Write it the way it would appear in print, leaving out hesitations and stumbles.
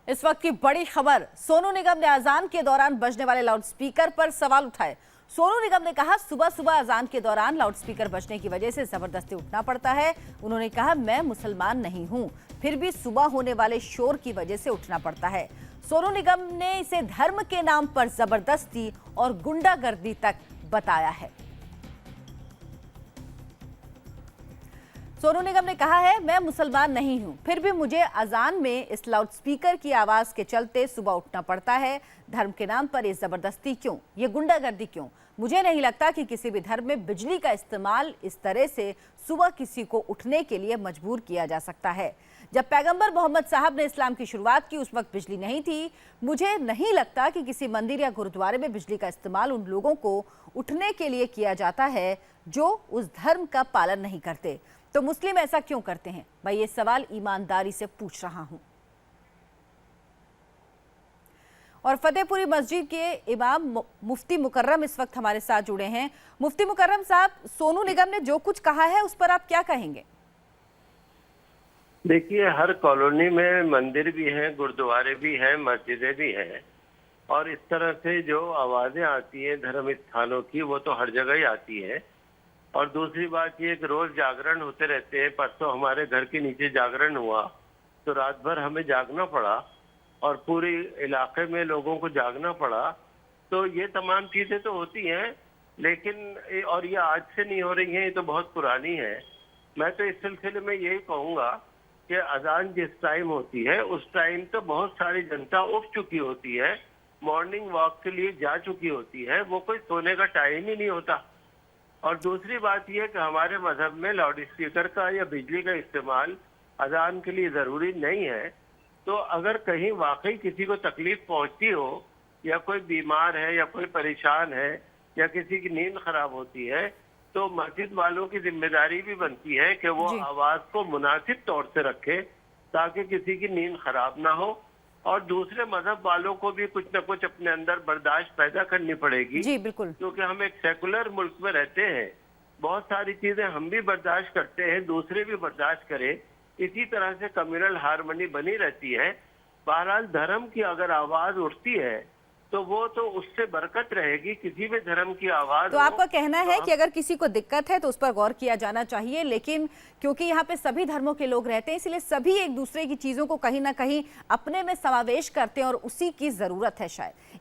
इस वक्त की बड़ी खबर, सोनू निगम ने अजान के दौरान बजने वाले लाउडस्पीकर पर सवाल उठाए। सोनू निगम ने कहा, सुबह सुबह अजान के दौरान लाउडस्पीकर बजने की वजह से जबरदस्ती उठना पड़ता है। उन्होंने कहा, मैं मुसलमान नहीं हूं, फिर भी सुबह होने वाले शोर की वजह से उठना पड़ता है। सोनू निगम ने इसे धर्म के नाम पर जबरदस्ती और गुंडागर्दी तक बताया है। सोनू निगम ने कहा है, मैं मुसलमान नहीं हूं, फिर भी मुझे अजान में इस लाउडस्पीकर की आवाज के चलते सुबह उठना पड़ता है। धर्म के नाम पर ये जबरदस्ती क्यों, ये गुंडागर्दी क्यों? मुझे नहीं लगता कि किसी भी धर्म में बिजली का इस्तेमाल इस तरह से सुबह किसी को उठने के लिए मजबूर किया जा सकता है। जब पैगंबर मोहम्मद साहब ने इस्लाम की शुरुआत की, उस वक्त बिजली नहीं थी। मुझे नहीं लगता कि किसी मंदिर या गुरुद्वारे में बिजली का इस्तेमाल उन लोगों को उठने के लिए किया जाता है जो उस धर्म का पालन नहीं करते। तो मुस्लिम ऐसा क्यों करते हैं? मैं ये सवाल ईमानदारी से पूछ रहा हूं। और फतेहपुरी मस्जिद के इमाम मुफ्ती मुकर्रम इस वक्त हमारे साथ जुड़े हैं। मुफ्ती मुकर्रम साहब, सोनू निगम ने जो कुछ कहा है उस पर आप क्या कहेंगे? देखिए, हर कॉलोनी में मंदिर भी हैं, गुरुद्वारे भी हैं, मस्जिदें भी हैं, और इस तरह से जो आवाजें आती हैं धर्म स्थानों की, वो तो हर जगह ही आती है। और दूसरी बात ये कि रोज जागरण होते रहते हैं। परसों हमारे घर के नीचे जागरण हुआ तो रात भर हमें जागना पड़ा और पूरे इलाके में लोगों को जागना पड़ा। तो ये तमाम चीजें तो होती हैं, लेकिन और ये आज से नहीं हो रही हैं, ये तो बहुत पुरानी है। मैं तो इस सिलसिले में यही कहूँगा कि अजान जिस टाइम होती है उस टाइम तो बहुत सारी जनता उठ चुकी होती है, मॉर्निंग वॉक के लिए जा चुकी होती है, वो कोई सोने का टाइम ही नहीं होता। और दूसरी बात यह कि हमारे मजहब में लाउड स्पीकर का या बिजली का इस्तेमाल अजान के लिए जरूरी नहीं है। तो अगर कहीं वाकई किसी को तकलीफ पहुंचती हो, या कोई बीमार है, या कोई परेशान है, या किसी की नींद खराब होती है, तो मस्जिद वालों की जिम्मेदारी भी बनती है कि वो आवाज को मुनासिब तौर से रखे ताकि किसी की नींद खराब ना हो। और दूसरे मजहब वालों को भी कुछ न कुछ अपने अंदर बर्दाश्त पैदा करनी पड़ेगी। जी बिल्कुल, क्योंकि हम एक सेकुलर मुल्क में रहते हैं, बहुत सारी चीजें हम भी बर्दाश्त करते हैं, दूसरे भी बर्दाश्त करें, इसी तरह से कम्युनल हार्मनी बनी रहती है। बहरहाल धर्म की अगर आवाज उठती है तो वो तो उससे बरकत रहेगी, किसी भी धर्म की आवाज। तो आपका कहना है कि अगर किसी को दिक्कत है तो उस पर गौर किया जाना चाहिए, लेकिन क्योंकि यहाँ पे सभी धर्मों के लोग रहते हैं, इसलिए सभी एक दूसरे की चीजों को कहीं ना कहीं अपने में समावेश करते हैं और उसी की जरूरत है शायद।